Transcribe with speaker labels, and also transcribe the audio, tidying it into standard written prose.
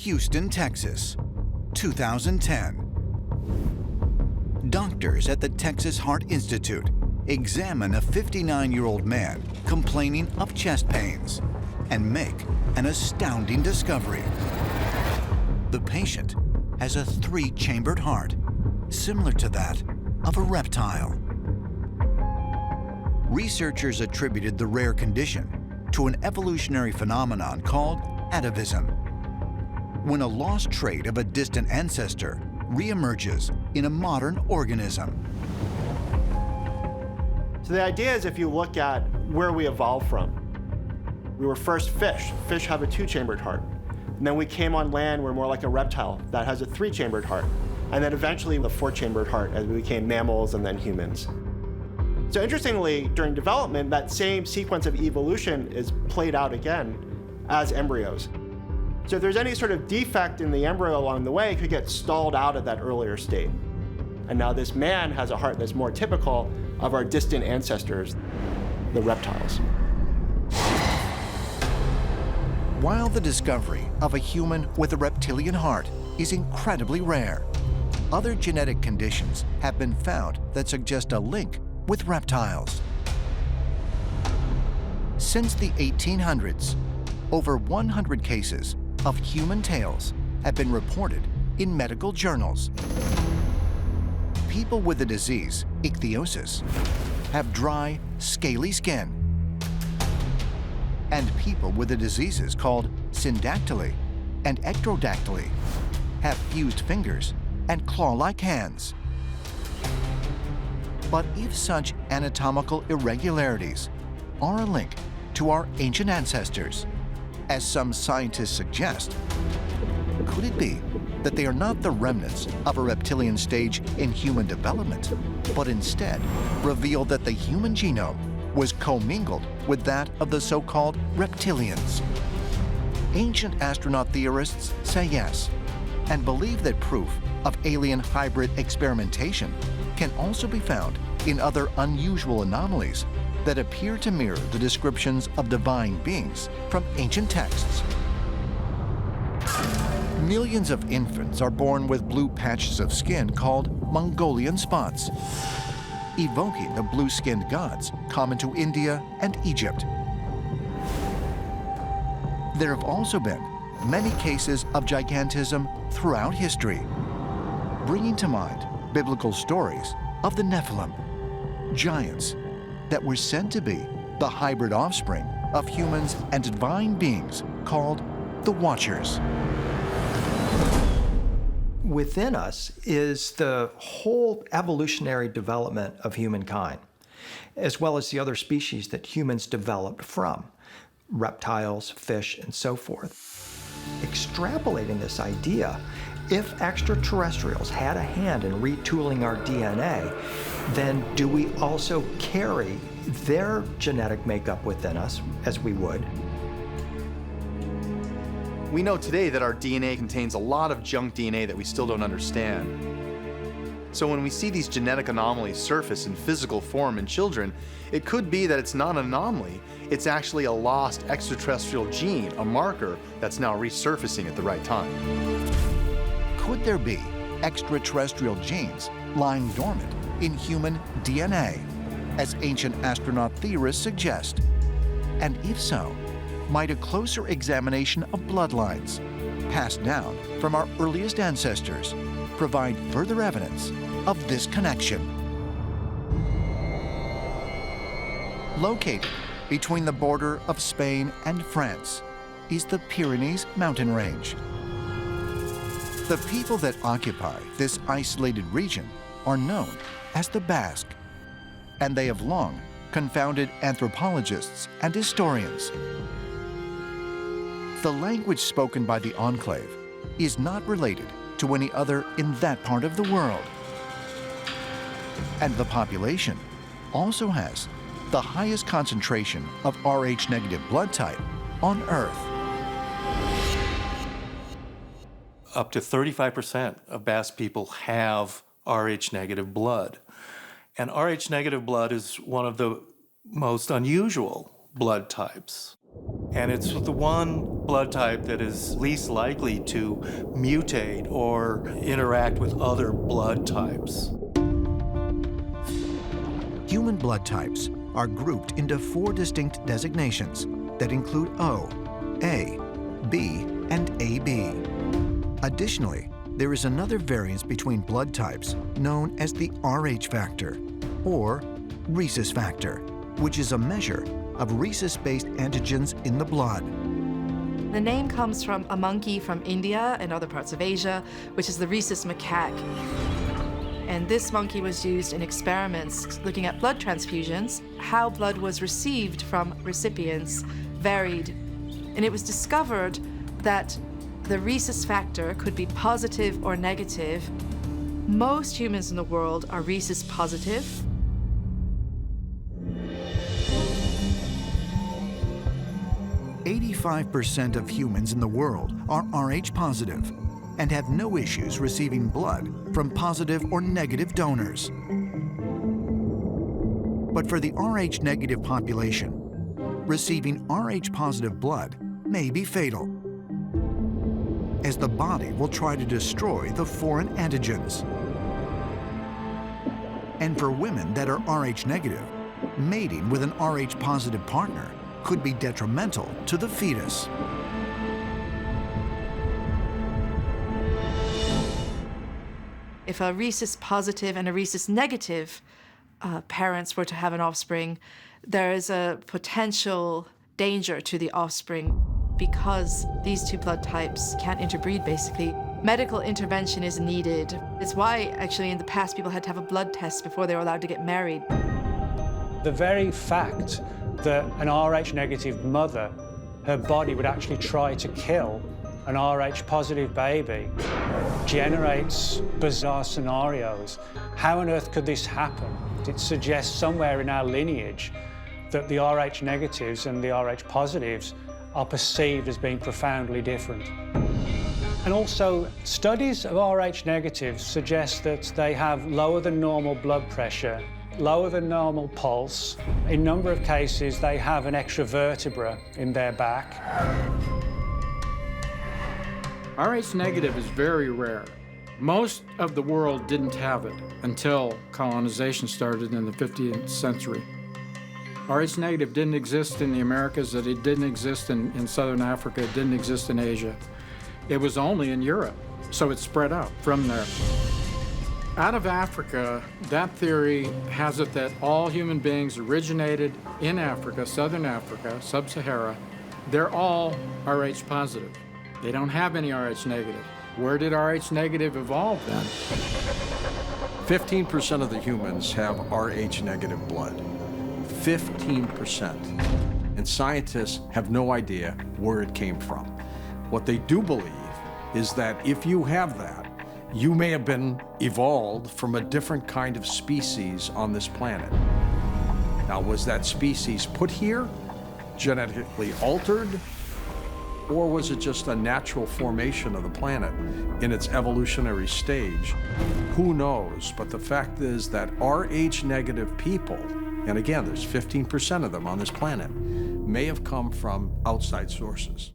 Speaker 1: Houston, Texas, 2010. Doctors at the Texas Heart Institute examine a 59-year-old man complaining of chest pains and make an astounding discovery. The patient has a 3-chambered heart, similar to that of a reptile. Researchers attributed the rare condition to an evolutionary phenomenon called atavism, when a lost trait of a distant ancestor reemerges in a modern organism.
Speaker 2: So the idea is, if you look at where we evolved from, we were first fish. Fish have a 2-chambered heart. And then we came on land, we're more like a reptile that has a 3-chambered heart. And then eventually the 4-chambered heart as we became mammals and then humans. So interestingly, during development, that same sequence of evolution is played out again as embryos. So if there's any sort of defect in the embryo along the way, it could get stalled out of that earlier state. And now this man has a heart that's more typical of our distant ancestors, the reptiles.
Speaker 1: While the discovery of a human with a reptilian heart is incredibly rare, other genetic conditions have been found that suggest a link with reptiles. Since the 1800s, over 100 cases of human tails have been reported in medical journals. People with the disease, ichthyosis, have dry, scaly skin. And people with the diseases called syndactyly and ectrodactyly have fused fingers and claw-like hands. But if such anatomical irregularities are a link to our ancient ancestors, as some scientists suggest, could it be that they are not the remnants of a reptilian stage in human development, but instead reveal that the human genome was commingled with that of the so-called reptilians? Ancient astronaut theorists say yes, and believe that proof of alien hybrid experimentation can also be found in other unusual anomalies that appear to mirror the descriptions of divine beings from ancient texts. Millions of infants are born with blue patches of skin called Mongolian spots, evoking the blue-skinned gods common to India and Egypt. There have also been many cases of gigantism throughout history, bringing to mind biblical stories of the Nephilim, giants that were said to be the hybrid offspring of humans and divine beings called the Watchers.
Speaker 3: Within us is the whole evolutionary development of humankind, as well as the other species that humans developed from, reptiles, fish, and so forth. Extrapolating this idea, if extraterrestrials had a hand in retooling our DNA, then do we also carry their genetic makeup within us, as we would?
Speaker 4: We know today that our DNA contains a lot of junk DNA that we still don't understand. So when we see these genetic anomalies surface in physical form in children, it could be that it's not an anomaly, it's actually a lost extraterrestrial gene, a marker that's now resurfacing at the right time.
Speaker 1: Could there be extraterrestrial genes lying dormant in human DNA, as ancient astronaut theorists suggest? And if so, might a closer examination of bloodlines passed down from our earliest ancestors provide further evidence of this connection? Located between the border of Spain and France is the Pyrenees mountain range. The people that occupy this isolated region are known as the Basque, and they have long confounded anthropologists and historians. The language spoken by the enclave is not related to any other in that part of the world. And the population also has the highest concentration of Rh-negative blood type on Earth.
Speaker 5: Up to 35% of Basque people have Rh-negative blood. And Rh-negative blood is one of the most unusual blood types. And it's the one blood type that is least likely to mutate or interact with other blood types.
Speaker 1: Human blood types are grouped into 4 distinct designations that include O, A, B, and AB. Additionally, there is another variance between blood types known as the Rh factor, or rhesus factor, which is a measure of rhesus-based antigens in the blood.
Speaker 6: The name comes from a monkey from India and other parts of Asia, which is the rhesus macaque. And this monkey was used in experiments looking at blood transfusions. How blood was received from recipients varied. And it was discovered that the rhesus factor could be positive or negative. Most humans in the world are rhesus positive.
Speaker 1: 85% of humans in the world are Rh positive and have no issues receiving blood from positive or negative donors. But for the Rh negative population, receiving Rh positive blood may be fatal, as the body will try to destroy the foreign antigens. And for women that are Rh negative, mating with an Rh positive partner could be detrimental to the fetus.
Speaker 6: If a rhesus positive and a rhesus negative parents were to have an offspring, there is a potential danger to the offspring because these 2 blood types can't interbreed, basically. Medical intervention is needed. It's why, actually, in the past, people had to have a blood test before they were allowed to get married.
Speaker 7: The very fact that an Rh negative mother, her body would actually try to kill an Rh positive baby generates bizarre scenarios. How on earth could this happen? It suggests somewhere in our lineage that the Rh negatives and the Rh positives are perceived as being profoundly different. And also, studies of Rh negatives suggest that they have lower than normal blood pressure, lower than normal pulse. In a number of cases, they have an extra vertebra in their back.
Speaker 8: Rh negative is very rare. Most of the world didn't have it until colonization started in the 15th century. Rh negative didn't exist in the Americas, it didn't exist in Southern Africa, it didn't exist in Asia. It was only in Europe, so it spread out from there. Out of Africa, that theory has it that all human beings originated in Africa, Southern Africa, Sub-Sahara. They're all Rh positive. They don't have any Rh negative. Where did Rh negative evolve then?
Speaker 9: 15% of the humans have Rh negative blood. 15%. And scientists have no idea where it came from. What they do believe is that if you have that, you may have been evolved from a different kind of species on this planet. Now, was that species put here, genetically altered, or was it just a natural formation of the planet in its evolutionary stage? Who knows? But the fact is that Rh negative people, and again, there's 15% of them on this planet, may have come from outside sources.